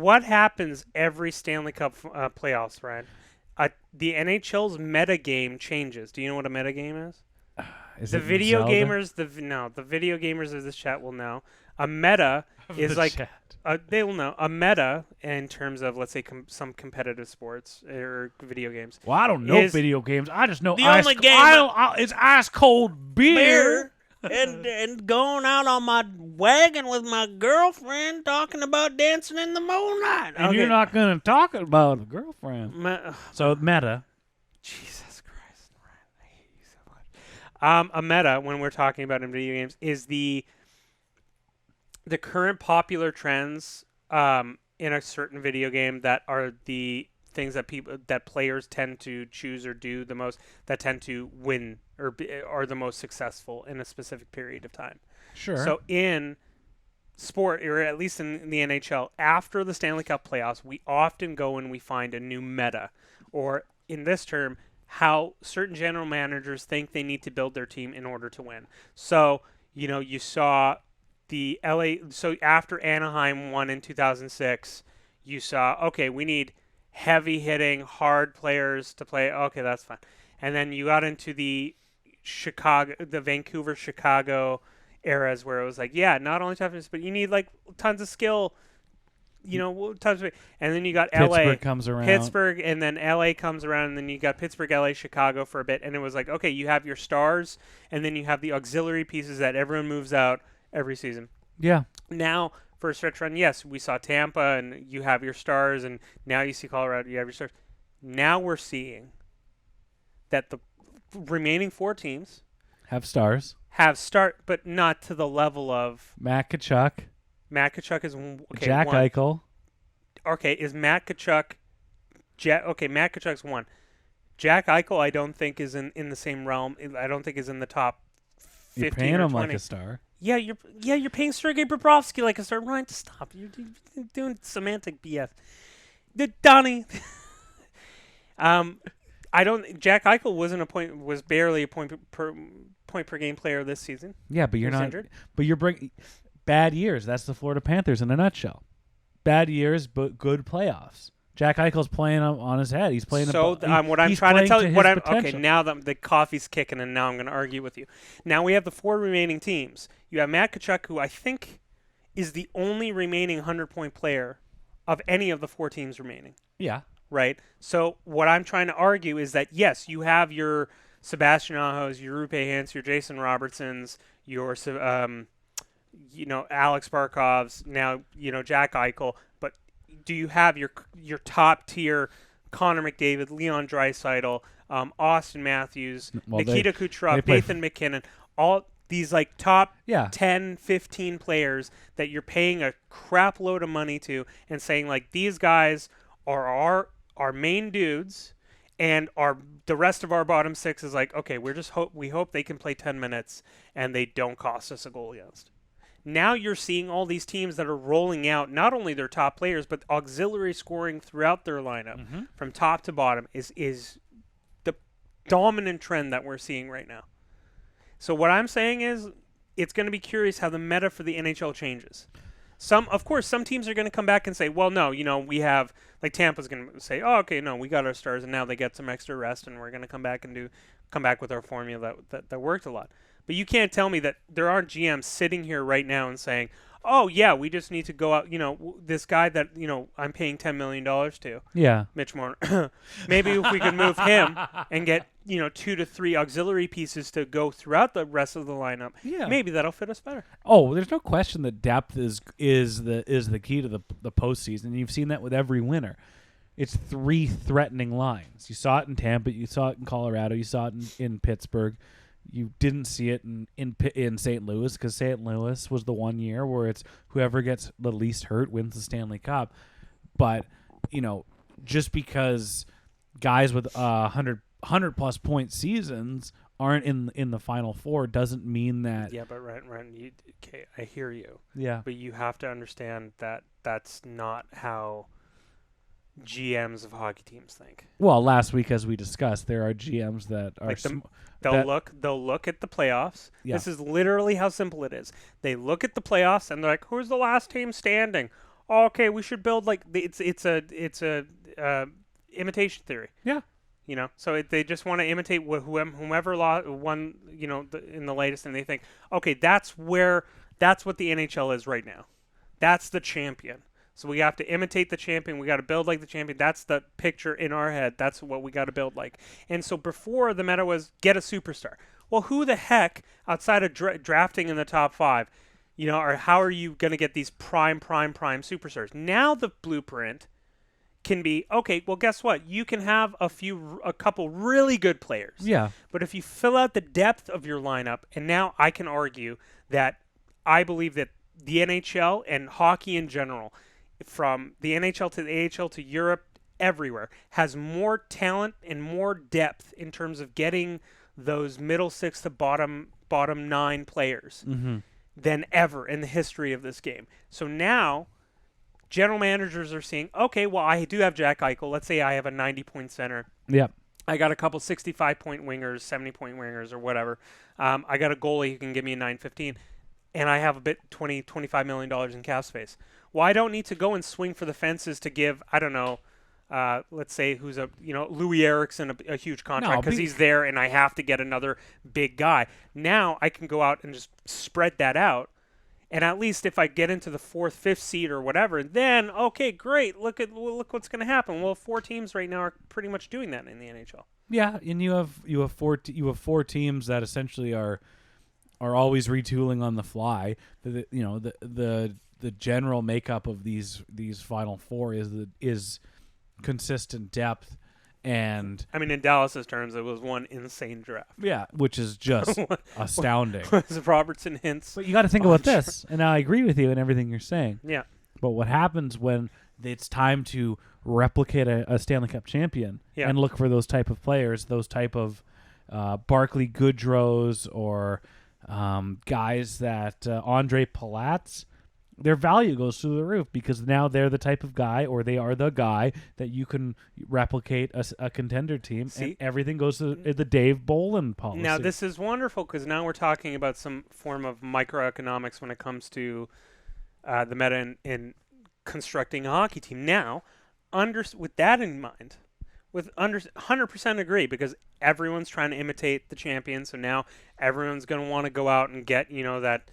what happens every Stanley Cup playoffs, Ryan? The NHL's meta game changes. Do you know what a meta game is? Is The it in video Zelda? gamers, the video gamers of this chat will know. A meta is The like chat. they will know a meta in terms of, let's say, some competitive sports or video games. Well, I don't know Is video games. I just know the only game it's ice cold beer. and going out on my wagon with my girlfriend talking about dancing in the moonlight. And you're not going to talk about a girlfriend. So meta. Jesus Christ, Ryan, I hate you so much. A meta, when we're talking about in video games, is the current popular trends in a certain video game that are the things that players tend to choose or do the most, that tend to win or are the most successful in a specific period of time. Sure. So in sport, or at least in the NHL, after the Stanley Cup playoffs, we often go and we find a new meta, or in this term, how certain general managers think they need to build their team in order to win. So, you saw the so after Anaheim won in 2006, you saw, okay, we need heavy hitting, hard players to play. Okay, that's fine. And then you got into the Vancouver, Chicago eras where it was like, yeah, not only toughness, but you need like tons of skill, tons of, and then you got Pittsburgh comes around. Pittsburgh, and then LA comes around, and then you got Pittsburgh, LA, Chicago for a bit, and it was like, okay, you have your stars, and then you have the auxiliary pieces that everyone moves out every season. Yeah. Now, for a stretch run, yes, we saw Tampa, and you have your stars, and now you see Colorado, you have your stars. Now we're seeing that the remaining four teams have stars. But not to the level of Matt Tkachuk. Matt Tkachuk is okay. Jack one. Eichel. Okay, is Matt Tkachuk? Matt Tkachuk's one. Jack Eichel, I don't think is in the same realm. I don't think is in the top 15 You're paying or him 20. like a star. Yeah, you're paying Sergei Bobrovsky like a star. Ryan, stop. You're doing semantic BS. Donnie. Jack Eichel was barely a point per game player this season. Yeah, but you're not injured. But you're bringing bad years. That's the Florida Panthers in a nutshell. Bad years, but good playoffs. Jack Eichel's playing on his head. He's playing. What I'm trying to tell you. Okay. Now that the coffee's kicking, and now I'm going to argue with you. Now we have the four remaining teams. You have Matt Tkachuk, who I think is the only remaining 100-point player of any of the four teams remaining. Yeah. Right. So what I'm trying to argue is that yes, you have your Sebastian Ahos, your Rupe Hintz, your Jason Robertsons, your Alex Barkovs, now Jack Eichel, but do you have your top tier Connor McDavid, Leon Draisaitl, Austin Matthews, Nikita Kucherov, Nathan McKinnon, all these like top 10, 15 players that you're paying a crap load of money to and saying like these guys are our main dudes, and the rest of our bottom six is like, okay, we hope they can play 10 minutes and they don't cost us a goal against. Now you're seeing all these teams that are rolling out not only their top players, but auxiliary scoring throughout their lineup from top to bottom is the dominant trend that we're seeing right now. So what I'm saying is it's going to be curious how the meta for the NHL changes. Of course, some teams are going to come back and say, well, no, we have, like Tampa's going to say, oh, okay, no, we got our stars, and now they get some extra rest, and we're going to come back with our formula that worked a lot. But you can't tell me that there aren't GMs sitting here right now and saying, oh, yeah, we just need to go out, this guy that, I'm paying $10 million to. Yeah. Mitch Marner. Maybe if we could move him and get, 2 to 3 auxiliary pieces to go throughout the rest of the lineup, maybe that'll fit us better. Oh, there's no question that depth is the key to the postseason. You've seen that with every winner. It's 3 threatening lines. You saw it in Tampa. You saw it in Colorado. You saw it in Pittsburgh. You didn't see it in St. Louis because St. Louis was the one year where it's whoever gets the least hurt wins the Stanley Cup. But, just because guys with 100-plus point seasons aren't in the Final Four doesn't mean that. Yeah, but Ren, okay, I hear you. Yeah. But you have to understand that that's not how GMs of hockey teams think. Well, last week, as we discussed, there are GMs that are they'll look at the playoffs. Yeah. This is literally how simple it is. They look at the playoffs and they're like, "Who's the last team standing? oh, okay, we should build like it's a imitation theory. Yeah. You know, so they just want to imitate whomever won, you know, in the latest, and they think, okay, that's what the NHL is right now. That's the champion. So we have to imitate the champion. We got to build like the champion. That's the picture in our head. That's what we got to build like. And so before, the meta was get a superstar. Well, who the heck outside of drafting in the top 5, you know, or how are you going to get these prime superstars? Now the blueprint can be, okay, well, guess what? You can have a couple really good players. Yeah. But if you fill out the depth of your lineup, and now I can argue that I believe that the NHL and hockey in general, from the NHL to the AHL to Europe, everywhere, has more talent and more depth in terms of getting those middle 6 to bottom 9 players than ever in the history of this game. So now general managers are seeing, okay, well, I do have Jack Eichel. Let's say I have a 90-point center. Yeah. I got a couple 65-point wingers, 70-point wingers, or whatever. I got a goalie who can give me a 915, and I have a bit $25 million in cap space. Well, I don't need to go and swing for the fences to give, I don't know, let's say who's Louis Eriksson a huge contract because he's there, and I have to get another big guy. Now I can go out and just spread that out. And at least if I get into the 4th, 5th seed or whatever, then okay, great. Look what's going to happen. Well, 4 teams right now are pretty much doing that in the NHL. Yeah, and you have 4 teams that essentially are always retooling on the fly. The general makeup of these final 4 is consistent depth. And I mean, in Dallas's terms, it was one insane draft. Yeah, which is just astounding. Was Robertson, Hintz? But you got to think about this, and I agree with you in everything you're saying. Yeah. But what happens when it's time to replicate a Stanley Cup champion and look for those type of players, those type of Barclay Goodrows or guys that Andre Palat's, their value goes through the roof because now they're the type of guy, or they are the guy that you can replicate a contender team. See? And everything goes to the Dave Bolin policy. Now, this is wonderful because now we're talking about some form of microeconomics when it comes to the meta in constructing a hockey team. Now, with that in mind, 100% agree because everyone's trying to imitate the champion. So now everyone's going to want to go out and get, that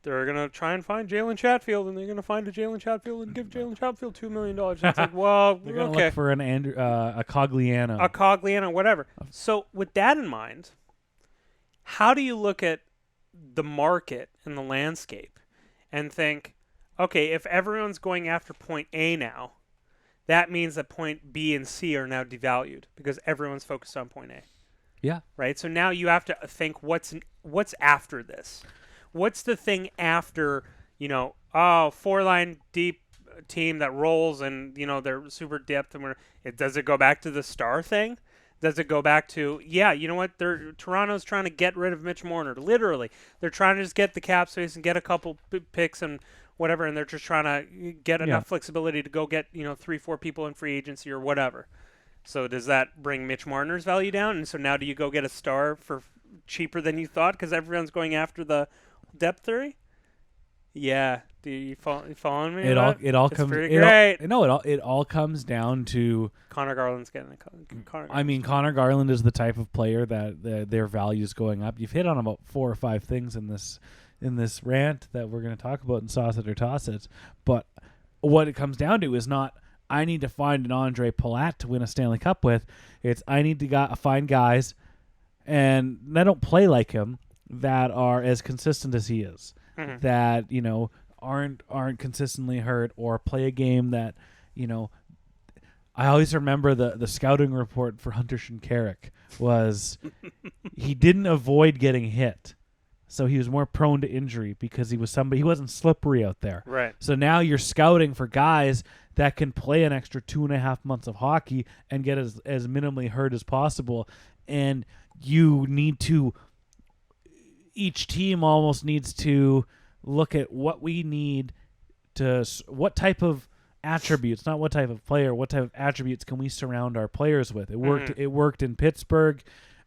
they're going to try and find Jalen Chatfield, and they're going to find a Jalen Chatfield and give Jalen Chatfield $2 million. It's like, well, they're going to look for a Cogliano. A Cogliano, whatever. So with that in mind, how do you look at the market and the landscape and think, okay, if everyone's going after point A now, that means that point B and C are now devalued because everyone's focused on point A. Yeah. Right? So now you have to think what's after this. What's the thing after, 4-line deep team that rolls and, they're super depth and does it go back to the star thing? Does it go back to, you know what? Toronto's trying to get rid of Mitch Marner. Literally. They're trying to just get the cap space and get a couple picks and whatever, and they're just trying to get enough flexibility to go get, 3-4 people in free agency or whatever. So does that bring Mitch Marner's value down? And so now do you go get a star for cheaper than you thought because everyone's going after the depth theory? Yeah. Do you following me? It all comes great. It all comes down to Connor Garland's getting Connor Garland is the type of player that their value is going up. You've hit on about 4 or 5 things in this rant that we're going to talk about in Sauce It or Toss It. But what it comes down to is not I need to find an Andre Palat to win a Stanley Cup with. It's I need to find guys and that don't play like him that are as consistent as he is. Mm-hmm. That, aren't consistently hurt or play a game that, I always remember the scouting report for Hunter Shinkaruk was he didn't avoid getting hit. So he was more prone to injury because he wasn't slippery out there. Right. So now you're scouting for guys that can play an extra 2.5 months of hockey and get as minimally hurt as possible. And you need to, each team almost needs to look at what we need to, what type of attributes, not what type of player, what type of attributes can we surround our players with. It worked. Mm-hmm. It worked in Pittsburgh.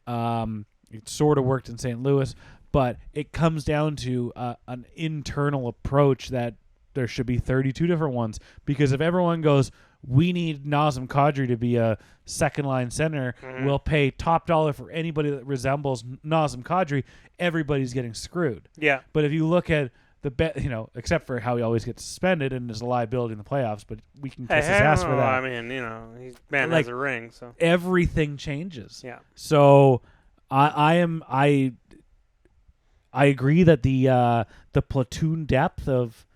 It sort of worked in St. Louis. But it comes down to an internal approach that there should be 32 different ones, because if everyone goes, we need Nazem Kadri to be a second line center, we'll pay top dollar for anybody that resembles Nazem Kadri, everybody's getting screwed. Yeah. But if you look at except for how he always gets suspended and is a liability in the playoffs, but we can kiss his ass for that. I mean, he's man has a ring, so everything changes. Yeah. So I agree that the platoon depth of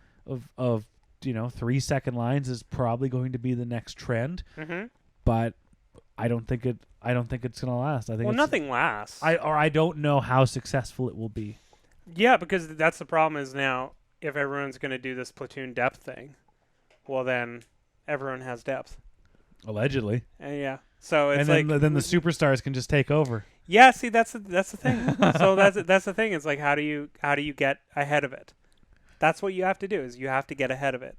3 second lines is probably going to be the next trend. Mm-hmm. But I don't think it's going to last. I think nothing lasts. I don't know how successful it will be. Yeah, because that's the problem is now if everyone's going to do this platoon depth thing, well then everyone has depth. Allegedly. Yeah. So it's then the superstars can just take over. Yeah, see that's the thing. So that's the thing. It's like how do you get ahead of it? That's what you have to do is you have to get ahead of it.